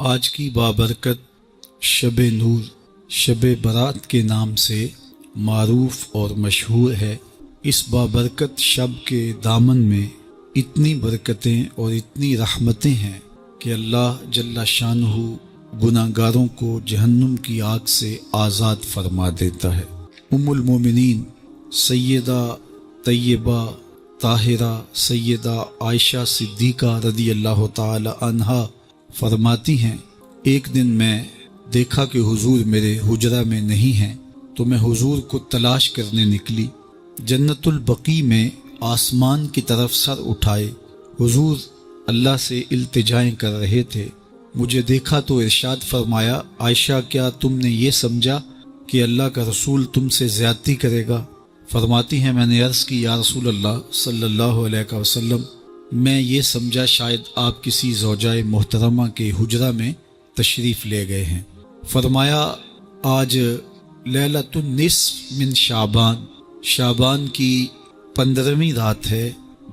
آج کی بابرکت شب نور شب برات کے نام سے معروف اور مشہور ہے۔ اس بابرکت شب کے دامن میں اتنی برکتیں اور اتنی رحمتیں ہیں کہ اللہ جل شانہ گناہ گاروں کو جہنم کی آگ سے آزاد فرما دیتا ہے۔ ام المومنین سیدہ طیبہ طاہرہ سیدہ عائشہ صدیقہ رضی اللہ تعالی عنہا فرماتی ہیں، ایک دن میں دیکھا کہ حضور میرے حجرہ میں نہیں ہیں، تو میں حضور کو تلاش کرنے نکلی۔ جنت البقیع میں آسمان کی طرف سر اٹھائے حضور اللہ سے التجائیں کر رہے تھے۔ مجھے دیکھا تو ارشاد فرمایا، عائشہ کیا تم نے یہ سمجھا کہ اللہ کا رسول تم سے زیادتی کرے گا؟ فرماتی ہیں، میں نے عرض کی، یا رسول اللہ صلی اللہ علیہ وسلم، میں یہ سمجھا شاید آپ کسی زوجائے محترمہ کے حجرہ میں تشریف لے گئے ہیں۔ فرمایا، آج لیلۃ النصف من شعبان، شعبان کی 15ویں رات ہے،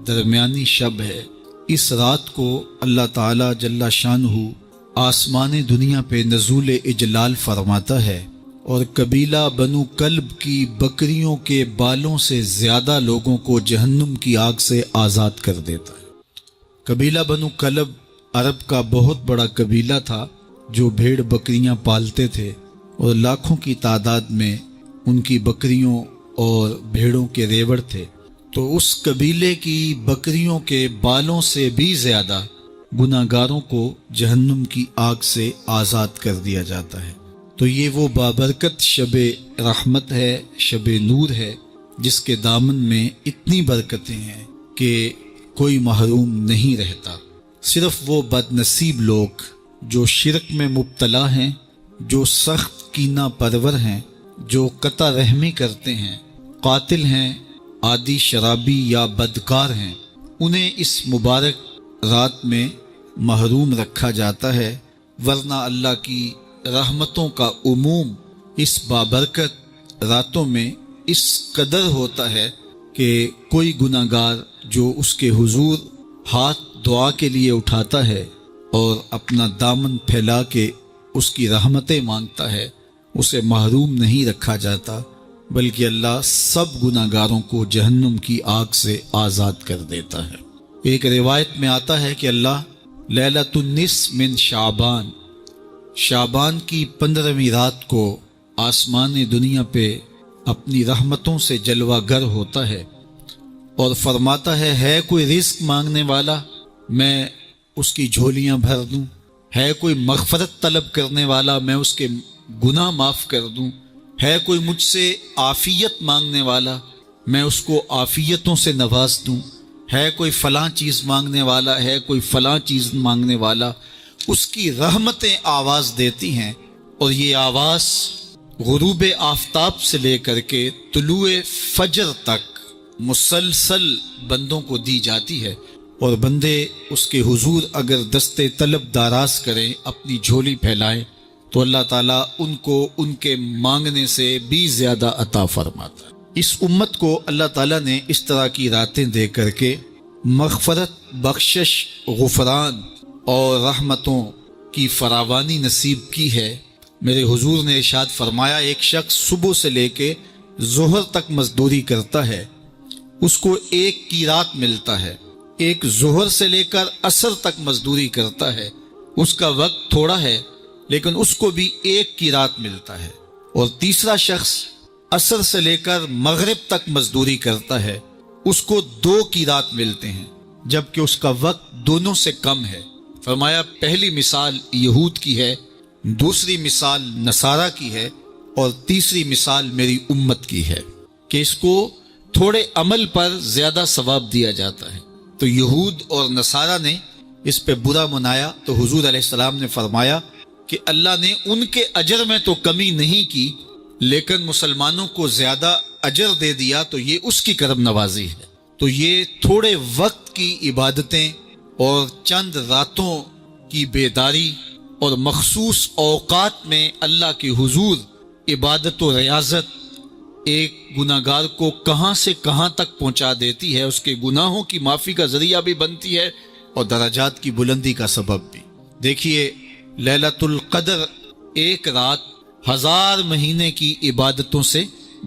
درمیانی شب ہے۔ اس رات کو اللہ تعالی جل شانہ آسمان دنیا پہ نزول اجلال فرماتا ہے اور قبیلہ بنو کلب کی بکریوں کے بالوں سے زیادہ لوگوں کو جہنم کی آگ سے آزاد کر دیتا ہے۔ قبیلہ بنو کلب عرب کا بہت بڑا قبیلہ تھا جو بھیڑ بکریاں پالتے تھے، اور لاکھوں کی تعداد میں ان کی بکریوں اور بھیڑوں کے ریوڑ تھے۔ تو اس قبیلے کی بکریوں کے بالوں سے بھی زیادہ گناہ گاروں کو جہنم کی آگ سے آزاد کر دیا جاتا ہے۔ تو یہ وہ بابرکت شب رحمت ہے، شب نور ہے، جس کے دامن میں اتنی برکتیں ہیں کہ کوئی محروم نہیں رہتا۔ صرف وہ بد نصیب لوگ جو شرک میں مبتلا ہیں، جو سخت کینہ پرور ہیں، جو قطع رحمی کرتے ہیں، قاتل ہیں، عادی شرابی یا بدکار ہیں، انہیں اس مبارک رات میں محروم رکھا جاتا ہے، ورنہ اللہ کی رحمتوں کا عموم اس بابرکت راتوں میں اس قدر ہوتا ہے کہ کوئی گناہ گار جو اس کے حضور ہاتھ دعا کے لیے اٹھاتا ہے اور اپنا دامن پھیلا کے اس کی رحمتیں مانگتا ہے، اسے محروم نہیں رکھا جاتا، بلکہ اللہ سب گناہ گاروں کو جہنم کی آگ سے آزاد کر دیتا ہے۔ ایک روایت میں آتا ہے کہ اللہ لیلۃ النصف من شعبان، شعبان کی 15ویں رات کو آسمان دنیا پہ اپنی رحمتوں سے جلوہ گر ہوتا ہے اور فرماتا ہے کوئی رزق مانگنے والا، میں اس کی جھولیاں بھر دوں، ہے کوئی مغفرت طلب کرنے والا، میں اس کے گناہ معاف کر دوں، ہے کوئی مجھ سے عافیت مانگنے والا، میں اس کو عافیتوں سے نواز دوں، ہے کوئی فلاں چیز مانگنے والا، ہے کوئی فلاں چیز مانگنے والا، اس کی رحمتیں آواز دیتی ہیں، اور یہ آواز غروب آفتاب سے لے کر کے طلوع فجر تک مسلسل بندوں کو دی جاتی ہے، اور بندے اس کے حضور اگر دستے طلب دراز کریں، اپنی جھولی پھیلائیں، تو اللہ تعالیٰ ان کو ان کے مانگنے سے بھی زیادہ عطا فرماتا ہے۔ اس امت کو اللہ تعالیٰ نے اس طرح کی راتیں دے کر کے مغفرت، بخشش، غفران اور رحمتوں کی فراوانی نصیب کی ہے۔ میرے حضور نے ارشاد فرمایا، ایک شخص صبح سے لے کے ظہر تک مزدوری کرتا ہے، اس کو ایک کی رات ملتا ہے۔ ایک ظہر سے لے کر عصر تک مزدوری کرتا ہے، اس کا وقت تھوڑا ہے لیکن اس کو بھی ایک کی رات ملتا ہے۔ اور تیسرا شخص عصر سے لے کر مغرب تک مزدوری کرتا ہے، اس کو 2 کی رات ملتے ہیں، جبکہ اس کا وقت دونوں سے کم ہے۔ فرمایا، پہلی مثال یہود کی ہے، دوسری مثال نصارہ کی ہے، اور تیسری مثال میری امت کی ہے کہ اس کو تھوڑے عمل پر زیادہ ثواب دیا جاتا ہے۔ تو یہود اور نصارہ نے اس پہ برا منایا، تو حضور علیہ السلام نے فرمایا کہ اللہ نے ان کے اجر میں تو کمی نہیں کی، لیکن مسلمانوں کو زیادہ اجر دے دیا، تو یہ اس کی کرم نوازی ہے۔ تو یہ تھوڑے وقت کی عبادتیں اور چند راتوں کی بیداری اور مخصوص اوقات میں اللہ کے حضور عبادت و ریاضت ایک گناہ گار کو کہاں سے کہاں تک پہنچا دیتی ہے، اس کے گناہوں کی معافی کا ذریعہ بھی بنتی ہے اور درجات کی بلندی کا سبب بھی۔ دیکھیے، لیلۃ القدر ایک رات 1000 مہینے کی عبادتوں سے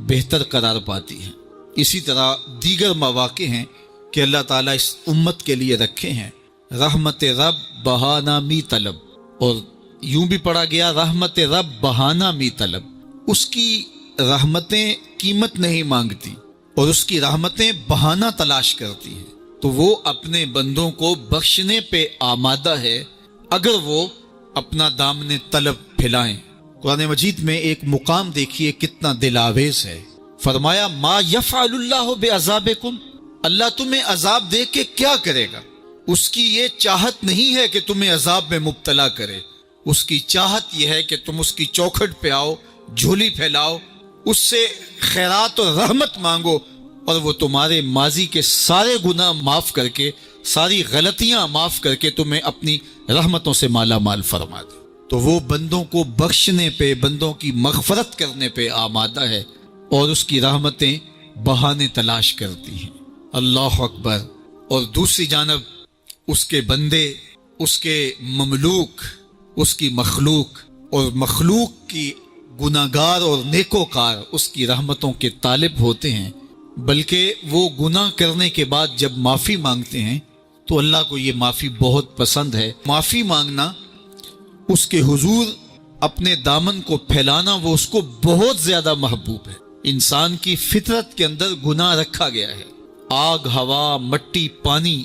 بہتر قرار پاتی ہے۔ اسی طرح دیگر مواقع ہیں کہ اللہ تعالیٰ اس امت کے لیے رکھے ہیں رحمت رب بہانہ می طلب، اور یوں بھی پڑھا گیا رحمت رب بہانہ می طلب۔ اس کی رحمتیں قیمت نہیں مانگتی اور اس کی رحمتیں بہانہ تلاش کرتی ہیں، تو وہ اپنے بندوں کو بخشنے پہ آمادہ ہے اگر وہ اپنا دامن طلب پھیلائیں۔ قرآن مجید میں ایک مقام دیکھیے کتنا دل آویز ہے، فرمایا ما یفعل اللہ بعذابکم، اللہ تمہیں عذاب دے کے کیا کرے گا؟ اس کی یہ چاہت نہیں ہے کہ تمہیں عذاب میں مبتلا کرے، اس کی چاہت یہ ہے کہ تم اس کی چوکھٹ پہ آؤ، جھولی پھیلاؤ، اس سے خیرات اور رحمت مانگو، اور وہ تمہارے ماضی کے سارے گناہ معاف کر کے، ساری غلطیاں معاف کر کے تمہیں اپنی رحمتوں سے مالا مال فرما دے۔ تو وہ بندوں کو بخشنے پہ، بندوں کی مغفرت کرنے پہ آمادہ ہے اور اس کی رحمتیں بہانے تلاش کرتی ہیں۔ اللہ اکبر۔ اور دوسری جانب اس کے بندے، اس کے مملوک، اس کی مخلوق اور مخلوق کی گناہگار اور نیکوکار اس کی رحمتوں کے طالب ہوتے ہیں، بلکہ وہ گناہ کرنے کے بعد جب معافی مانگتے ہیں تو اللہ کو یہ معافی بہت پسند ہے۔ معافی مانگنا، اس کے حضور اپنے دامن کو پھیلانا، وہ اس کو بہت زیادہ محبوب ہے۔ انسان کی فطرت کے اندر گناہ رکھا گیا ہے، آگ، ہوا، مٹی، پانی،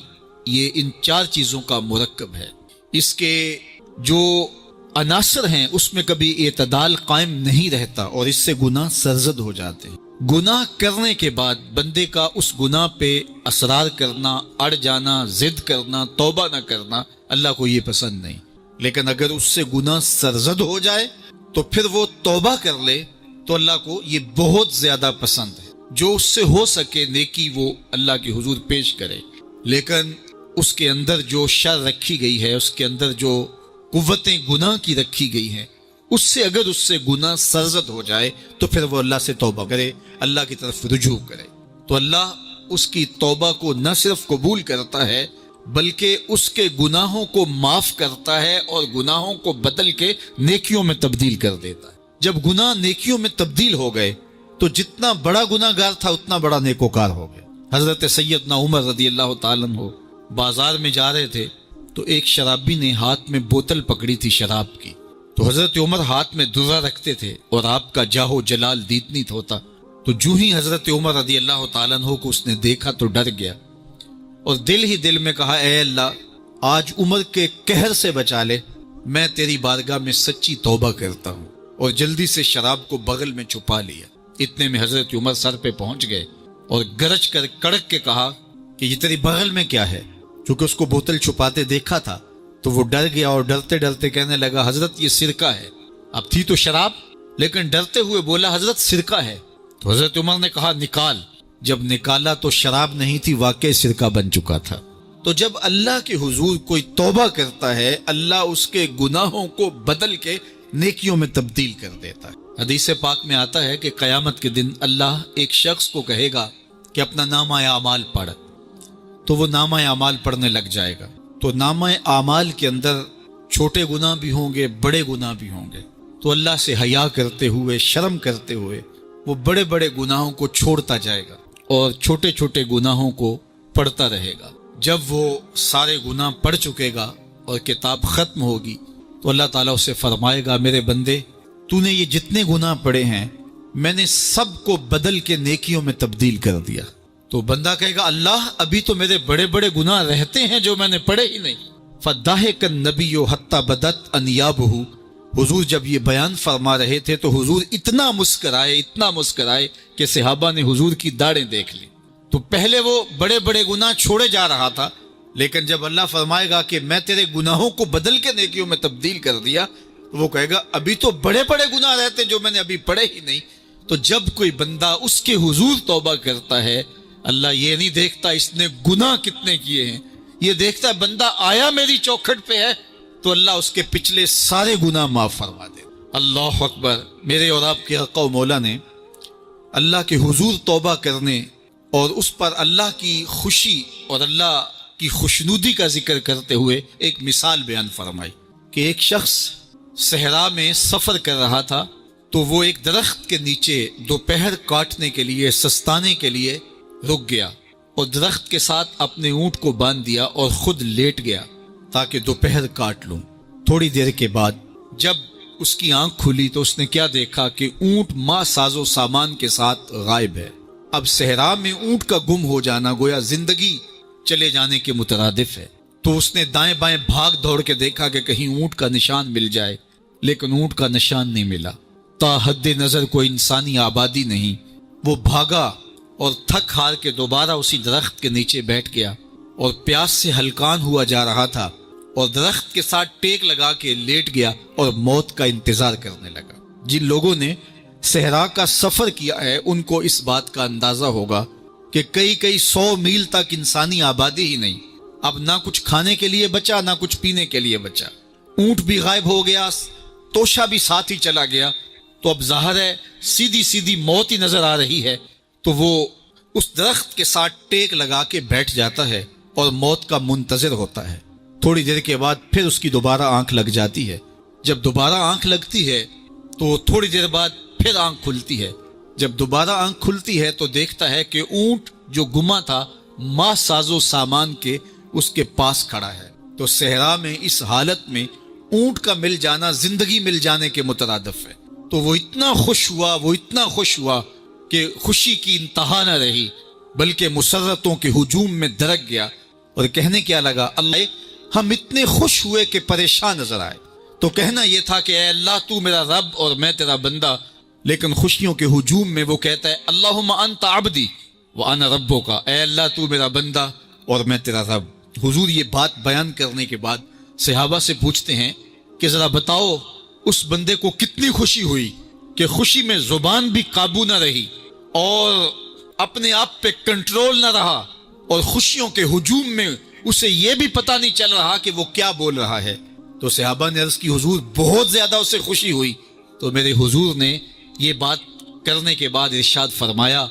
یہ ان 4 چیزوں کا مرکب ہے۔ اس کے جو عناصر ہیں اس میں کبھی اعتدال قائم نہیں رہتا اور اس سے گناہ سرزد ہو جاتے ہیں۔ گناہ کرنے کے بعد بندے کا اس گناہ پہ اصرار کرنا، اڑ جانا، ضد کرنا، توبہ نہ کرنا اللہ کو یہ پسند نہیں، لیکن اگر اس سے گناہ سرزد ہو جائے تو پھر وہ توبہ کر لے تو اللہ کو یہ بہت زیادہ پسند ہے۔ جو اس سے ہو سکے نیکی وہ اللہ کے حضور پیش کرے، لیکن اس کے اندر جو شر رکھی گئی ہے، اس کے اندر جو قوتیں گناہ کی رکھی گئی ہیں، اس سے اگر اس سے گناہ سرزد ہو جائے تو پھر وہ اللہ سے توبہ کرے، اللہ کی طرف رجوع کرے، تو اللہ اس کی توبہ کو نہ صرف قبول کرتا ہے بلکہ اس کے گناہوں کو معاف کرتا ہے اور گناہوں کو بدل کے نیکیوں میں تبدیل کر دیتا ہے۔ جب گناہ نیکیوں میں تبدیل ہو گئے تو جتنا بڑا گناہ گار تھا اتنا بڑا نیکوکار ہو گیا۔ حضرت سیدنا عمر رضی اللہ تعالیٰ عنہ بازار میں جا رہے تھے تو ایک شرابی نے ہاتھ میں بوتل پکڑی تھی شراب کی، تو حضرت عمر ہاتھ میں درہ رکھتے تھے اور آپ کا جاہ و جلال دیدنیت ہوتا، تو جو ہی حضرت عمر رضی اللہ تعالیٰ عنہ کو اس نے دیکھا تو ڈر گیا اور دل ہی دل میں کہا اے اللہ آج عمر کے قہر سے بچا لے، میں تیری بارگاہ میں سچی توبہ کرتا ہوں، اور جلدی سے شراب کو بغل میں چھپا لیا۔ اتنے میں حضرت عمر سر پہ پہنچ گئے اور گرج کر کڑک کے کہا کہ یہ تیری بغل میں کیا ہے؟ چونکہ اس کو بوتل چھپاتے دیکھا تھا تو وہ ڈر گیا اور ڈرتے ڈرتے کہنے لگا حضرت یہ سرکہ ہے۔ اب تھی تو شراب، لیکن ڈرتے ہوئے بولا حضرت سرکہ ہے۔ تو حضرت عمر نے کہا نکال۔ جب نکالا تو شراب نہیں تھی، واقعی سرکہ بن چکا تھا۔ تو جب اللہ کے حضور کوئی توبہ کرتا ہے اللہ اس کے گناہوں کو بدل کے نیکیوں میں تبدیل کر دیتا ہے۔ حدیث پاک میں آتا ہے کہ قیامت کے دن اللہ ایک شخص کو کہے گا کہ اپنا نامہ اعمال پڑھ، تو وہ نامہ اعمال پڑھنے لگ جائے گا۔ تو نامہ اعمال کے اندر چھوٹے گناہ بھی ہوں گے، بڑے گناہ بھی ہوں گے، تو اللہ سے حیا کرتے ہوئے، شرم کرتے ہوئے وہ بڑے بڑے گناہوں کو چھوڑتا جائے گا اور چھوٹے چھوٹے گناہوں کو پڑھتا رہے گا۔ جب وہ سارے گناہ پڑھ چکے گا اور کتاب ختم ہوگی تو اللہ تعالیٰ اسے فرمائے گا میرے بندے تو نے یہ جتنے گناہ پڑھے ہیں میں نے سب کو بدل کے نیکیوں میں تبدیل کر دیا۔ تو بندہ کہے گا اللہ ابھی تو میرے بڑے بڑے گناہ رہتے ہیں جو میں نے پڑھے ہی نہیں۔ فَضَحِكَ النَّبِيُّ حَتَّى بَدَتْ أَنْيَابُهُ، حضور جب یہ بیان فرما رہے تھے تو حضور اتنا مسکرائے کہ صحابہ نے حضور کی داڑھیں دیکھ لی۔ تو پہلے وہ بڑے بڑے گناہ چھوڑے جا رہا تھا، لیکن جب اللہ فرمائے گا کہ میں تیرے گناہوں کو بدل کے نیکیوں میں تبدیل کر دیا، تو وہ کہے گا ابھی تو بڑے بڑے گناہ رہتے جو میں نے ابھی پڑھے ہی نہیں۔ تو جب کوئی بندہ اس کے حضور توبہ کرتا ہے اللہ یہ نہیں دیکھتا اس نے گناہ کتنے کیے ہیں، یہ دیکھتا ہے بندہ آیا میری چوکھٹ پہ ہے تو اللہ اس کے پچھلے سارے گناہ معاف فرما دے۔ اللہ اکبر۔ میرے اور آپ کے آقا و مولا نے اللہ کے حضور توبہ کرنے اور اس پر اللہ کی خوشی اور اللہ کی خوشنودی کا ذکر کرتے ہوئے ایک مثال بیان فرمائی کہ ایک شخص صحرا میں سفر کر رہا تھا تو وہ ایک درخت کے نیچے دوپہر کاٹنے کے لیے سستانے کے لیے رک گیا اور درخت کے ساتھ اپنے اونٹ کو باندھ دیا اور خود لیٹ گیا تاکہ دوپہر کاٹ لوں۔ تھوڑی دیر کے بعد جب اس کی آنکھ کھلی تو اس نے کیا دیکھا کہ اونٹ ماں ساز و سامان کے ساتھ غائب ہے۔ اب صحرا میں اونٹ کا گم ہو جانا گویا زندگی چلے جانے کے مترادف ہے، تو اس نے دائیں بائیں بھاگ دوڑ کے دیکھا کہ کہیں اونٹ کا نشان مل جائے، لیکن اونٹ کا نشان نہیں ملا۔ تا حد نظر کوئی انسانی آبادی نہیں۔ وہ بھاگا اور تھک ہار کے دوبارہ اسی درخت کے نیچے بیٹھ گیا اور پیاس سے ہلکان ہوا جا رہا تھا اور درخت کے ساتھ ٹیک لگا کے لیٹ گیا اور موت کا انتظار کرنے لگا۔ جن لوگوں نے صحرا کا سفر کیا ہے ان کو اس بات کا اندازہ ہوگا کہ کئی 100 میل تک انسانی آبادی ہی نہیں، اب نہ کچھ کھانے کے لیے بچا نہ کچھ پینے کے لیے بچا، اونٹ بھی غائب ہو گیا، توشا بھی ساتھ ہی چلا گیا، تو اب ظاہر ہے سیدھی موت ہی نظر آ رہی ہے، تو وہ اس درخت کے ساتھ ٹیک لگا کے بیٹھ جاتا ہے اور موت کا منتظر ہوتا ہے۔ تھوڑی دیر کے بعد پھر اس کی دوبارہ آنکھ لگ جاتی ہے۔ جب دوبارہ آنکھ لگتی ہے تو تھوڑی دیر بعد پھر آنکھ کھلتی ہے۔ جب دوبارہ آنکھ کھلتی ہے تو دیکھتا ہے کہ اونٹ جو گما تھا ماں ساز و سامان کے اس کے پاس کھڑا ہے۔ تو صحرا میں اس حالت میں اونٹ کا مل جانا زندگی مل جانے کے مترادف ہے۔ تو وہ اتنا خوش ہوا کہ خوشی کی انتہا نہ رہی، بلکہ مسرتوں کے ہجوم میں درک گیا اور کہنے کیا لگا، اللہ ہم اتنے خوش ہوئے کہ پریشان نظر آئے۔ تو کہنا یہ تھا کہ اے اللہ تو میرا رب اور میں تیرا بندہ، لیکن خوشیوں کے ہجوم میں وہ کہتا ہے اللہم انت عبدی وانا ربک، اے اللہ تو میرا بندہ اور میں تیرا رب۔ حضور یہ بات بیان کرنے کے بعد صحابہ سے پوچھتے ہیں کہ ذرا بتاؤ اس بندے کو کتنی خوشی ہوئی کہ خوشی میں زبان بھی قابو نہ رہی اور اپنے آپ پہ کنٹرول نہ رہا، اور خوشیوں کے ہجوم میں اسے یہ بھی پتہ نہیں چل رہا کہ وہ کیا بول رہا ہے۔ تو صحابہ نے عرض کی حضور بہت زیادہ اسے خوشی ہوئی۔ تو میرے حضور نے یہ بات کرنے کے بعد ارشاد فرمایا،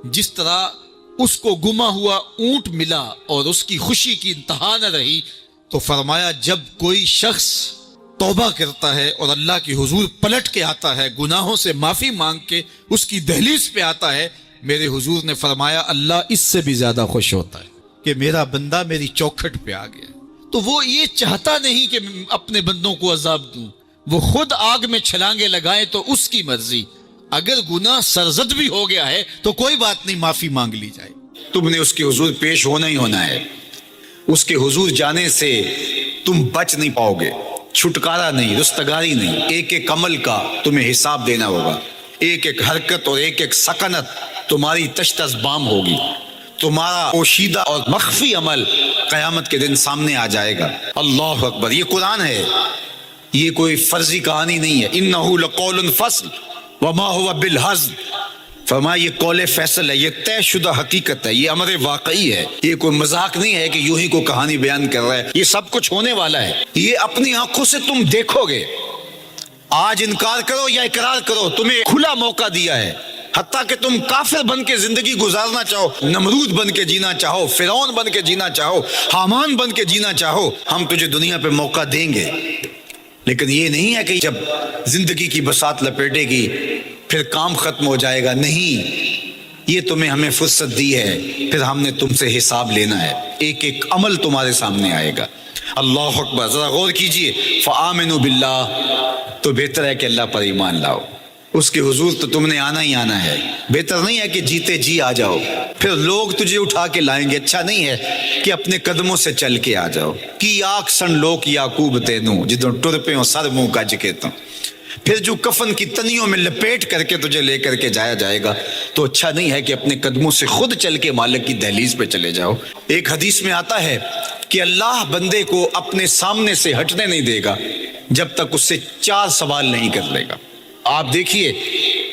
جس طرح اس کو گما ہوا اونٹ ملا اور اس کی خوشی کی انتہا نہ رہی، تو فرمایا جب کوئی شخص توبہ کرتا ہے اور اللہ کی حضور پلٹ کے آتا ہے، گناہوں سے معافی مانگ کے اس کی دہلیز پہ آتا ہے، میرے حضور نے فرمایا اللہ اس سے بھی زیادہ خوش ہوتا ہے کہ میرا بندہ میری چوکھٹ پہ آ گیا۔ تو وہ یہ چاہتا نہیں کہ اپنے بندوں کو عذاب دوں، وہ خود آگ میں چھلانگے لگائے تو اس کی مرضی، اگر گناہ سرزد بھی ہو گیا ہے تو کوئی بات نہیں، معافی مانگ لی جائے۔ تم نے اس کے حضور پیش ہونا ہی ہونا ہے، اس کے حضور جانے سے تم بچ نہیں پاؤ گے، چھٹکارا نہیں، رستگاری نہیں۔ ایک ایک عمل کا تمہیں حساب دینا ہوگا، ایک ایک حرکت اور ایک ایک سکنت تمہاری تشت ازبام ہوگی، تمہارا پوشیدہ اور مخفی عمل قیامت کے دن سامنے آ جائے گا۔ اللہ اکبر، یہ قرآن ہے، یہ کوئی فرضی کہانی نہیں ہے۔ انہ لقول فصل وما هو بالہزل، فرمایا یہ قول فیصل ہے، یہ طے شدہ حقیقت ہے، یہ امر واقعی ہے، یہ کوئی مذاق نہیں ہے کہ یوں ہی کو کہانی بیان کر رہا ہے، یہ سب کچھ ہونے والا ہے، یہ اپنی آنکھوں سے تم دیکھو گے۔ آج انکار کرو یا اقرار کرو، تمہیں کھلا موقع دیا ہے، حتیٰ کہ تم کافر بن کے زندگی گزارنا چاہو، نمرود بن کے جینا چاہو، فرعون بن کے جینا چاہو، حامان بن کے جینا چاہو، ہم تجھے دنیا پہ موقع دیں گے۔ لیکن یہ نہیں ہے کہ جب زندگی کی بساط لپیٹے گی پھر کام ختم ہو جائے گا، نہیں، یہ تمہیں ہمیں فرصت دی ہے، پھر ہم نے تم سے حساب لینا ہے، ایک ایک عمل تمہارے سامنے آئے گا۔ اللہ اکبر، ذرا غور کیجئے، فآمنوا باللہ، تو بہتر ہے کہ اللہ پر ایمان لاؤ، اس کے حضور تو تم نے آنا ہی آنا ہے، بہتر نہیں ہے کہ جیتے جی آ جاؤ، پھر لوگ تجھے اٹھا کے لائیں گے، اچھا نہیں ہے کہ اپنے قدموں سے چل کے آ جاؤ۔ کی آنکھ سن لوک یعقوب تینوں جدوں ٹر پہ ہوں سر منہ کج کے تو، پھر جو کفن کی تنیوں میں لپیٹ کر کے تجھے لے کر کے جایا جائے گا، تو اچھا نہیں ہے کہ اپنے قدموں سے خود چل کے مالک کی دہلیز پہ چلے جاؤ۔ ایک حدیث میں آتا ہے کہ اللہ بندے کو اپنے سامنے سے ہٹنے نہیں دے گا جب تک اس سے 4 سوال نہیں کر لے گا۔ آپ دیکھیے،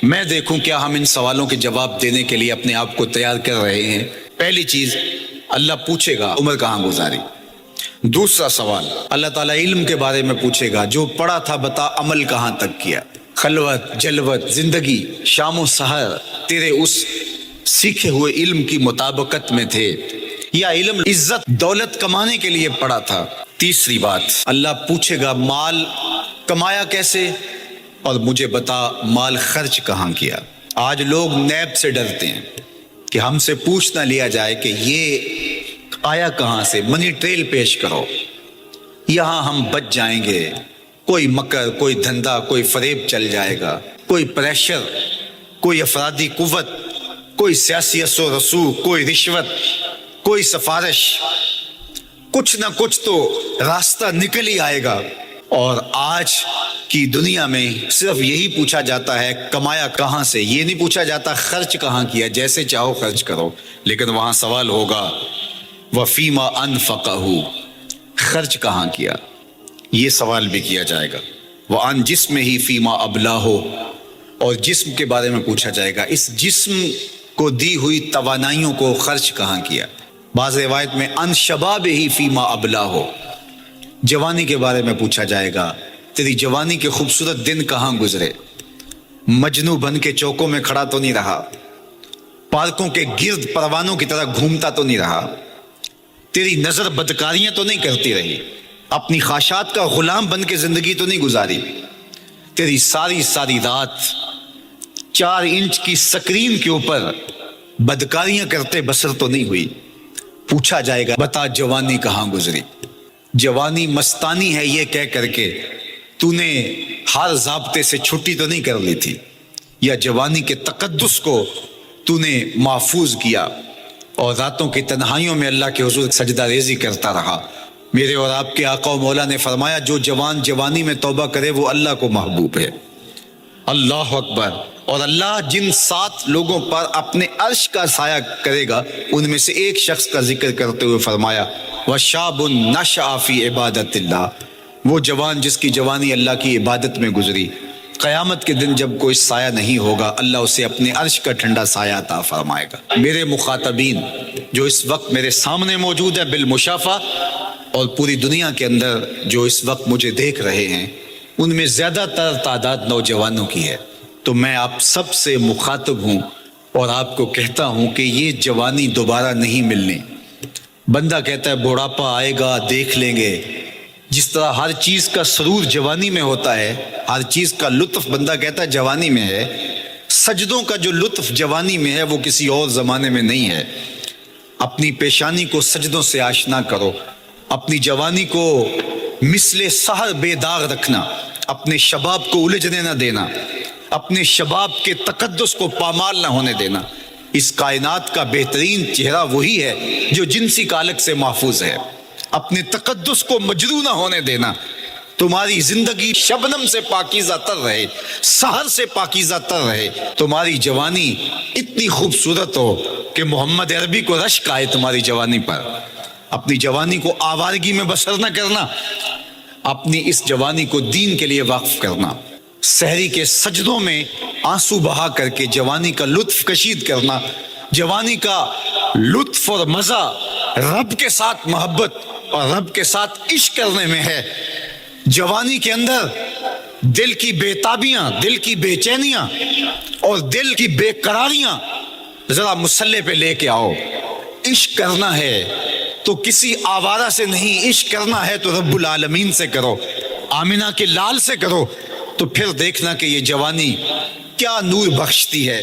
میں دیکھوں کیا ہم ان سوالوں کے جواب دینے کے لیے اپنے آپ کو تیار کر رہے ہیں۔ پہلی چیز، اللہ پوچھے گا عمر کہاں گزاری۔ دوسرا سوال، اللہ تعالیٰ علم کے بارے میں پوچھے گا، جو پڑھا تھا بتا عمل کہاں تک کیا، خلوت جلوت زندگی شام و سحر تیرے اس سیکھے ہوئے علم کی مطابقت میں تھے یا علم عزت دولت کمانے کے لیے پڑھا تھا۔ تیسری بات، اللہ پوچھے گا مال کمایا کیسے، اور مجھے بتا مال خرچ کہاں کیا۔ آج لوگ نیب سے ڈرتے ہیں کہ ہم سے پوچھ نہ لیا جائے کہ یہ آیا کہاں سے، منی ٹریل پیش کرو، یہاں ہم بچ جائیں گے۔ کوئی مکر، کوئی دھندا، کوئی فریب چل جائے گا، کوئی پریشر، کوئی افرادی قوت، کوئی سیاسی اثر و رسوخ، کوئی رشوت، کوئی سفارش، کچھ نہ کچھ تو راستہ نکل ہی آئے گا۔ اور آج کی دنیا میں صرف یہی پوچھا جاتا ہے کمایا کہاں سے، یہ نہیں پوچھا جاتا خرچ کہاں کیا۔ جیسے چاہو خرچ کرو، لیکن وہاں سوال ہوگا وَفِيمَا أَنفَقَهُ، خرچ کہاں کیا، یہ سوال بھی کیا جائے گا۔ وَعَنْ جِسْمِهِ فِيمَا أَبْلَاهُ، اور جسم کے بارے میں پوچھا جائے گا، اس جسم کو دی ہوئی توانائیوں کو خرچ کہاں کیا۔ بعض روایت میں عن شبابہ فیما ابلاہ، جوانی کے بارے میں پوچھا جائے گا، تیری جوانی کے خوبصورت دن کہاں گزرے، مجنو بن کے چوکوں میں کھڑا تو نہیں رہا، پارکوں کے گرد پروانوں کی طرح گھومتا تو نہیں رہا، تیری نظر بدکاریاں تو نہیں کرتی رہی، اپنی خواہشات کا غلام بن کے زندگی تو نہیں گزاری، تیری ساری ساری رات 4 انچ کی سکرین کے اوپر بدکاریاں کرتے بسر تو نہیں ہوئی۔ پوچھا جائے گا بتا جوانی کہاں گزری۔ جوانی مستانی ہے یہ کہہ کر کے تو نے ہر ضابطے سے چھٹی تو نہیں کر لی تھی، یا جوانی کے تقدس کو تو نے محفوظ کیا اور راتوں کی تنہائیوں میں اللہ کے حضور سجدہ ریزی کرتا رہا۔ میرے اور آپ کے آقا و مولا نے فرمایا جو جوان جوانی میں توبہ کرے وہ اللہ کو محبوب ہے۔ اللہ اکبر۔ اور اللہ جن 7 لوگوں پر اپنے عرش کا سایہ کرے گا ان میں سے ایک شخص کا ذکر کرتے ہوئے فرمایا وَشَابٌ نَشَأَ فِي عِبَادَةِ اللَّهِ، وہ جوان جس کی جوانی اللہ کی عبادت میں گزری، قیامت کے دن جب کوئی سایہ نہیں ہوگا اللہ اسے اپنے عرش کا ٹھنڈا سایہ عطا فرمائے گا۔ میرے مخاطبین جو اس وقت میرے سامنے موجود ہے بالمشافہ، اور پوری دنیا کے اندر جو اس وقت مجھے دیکھ رہے ہیں، ان میں زیادہ تر تعداد نوجوانوں کی ہے، تو میں آپ سب سے مخاطب ہوں اور آپ کو کہتا ہوں کہ یہ جوانی دوبارہ نہیں ملنی۔ بندہ کہتا ہے بڑھاپا آئے گا دیکھ لیں گے، جس طرح ہر چیز کا سرور جوانی میں ہوتا ہے، ہر چیز کا لطف بندہ کہتا ہے جوانی میں ہے، سجدوں کا جو لطف جوانی میں ہے وہ کسی اور زمانے میں نہیں ہے۔ اپنی پیشانی کو سجدوں سے آشنا کرو، اپنی جوانی کو مثل سحر بے داغ رکھنا، اپنے شباب کو الجھنے نہ دینا، اپنے شباب کے تقدس کو پامال نہ ہونے دینا۔ اس کائنات کا بہترین چہرہ وہی ہے جو جنسی کالک سے محفوظ ہے۔ اپنے تقدس کو مجروح نہ ہونے دینا۔ تمہاری زندگی شبنم سے پاکیزہ تر رہے، سحر سے پاکیزہ تر رہے، تمہاری جوانی اتنی خوبصورت ہو کہ محمد عربی کو رشک آئے تمہاری جوانی پر۔ اپنی جوانی کو آوارگی میں بسر نہ کرنا، اپنی اس جوانی کو دین کے لیے وقف کرنا، سحری کے سجدوں میں آنسو بہا کر کے جوانی کا لطف کشید کرنا۔ جوانی کا لطف اور مزہ رب کے ساتھ محبت اور رب کے ساتھ عشق کرنے میں ہے۔ جوانی کے اندر دل کی بے تابیاں، دل کی بے چینیاں اور دل کی بے قراریاں ذرا مسلح پہ لے کے آؤ۔ عشق کرنا ہے تو کسی آوارہ سے نہیں، عشق کرنا ہے تو رب العالمین سے کرو، آمنہ کے لال سے کرو، تو پھر دیکھنا کہ یہ جوانی کیا نور بخشتی ہے۔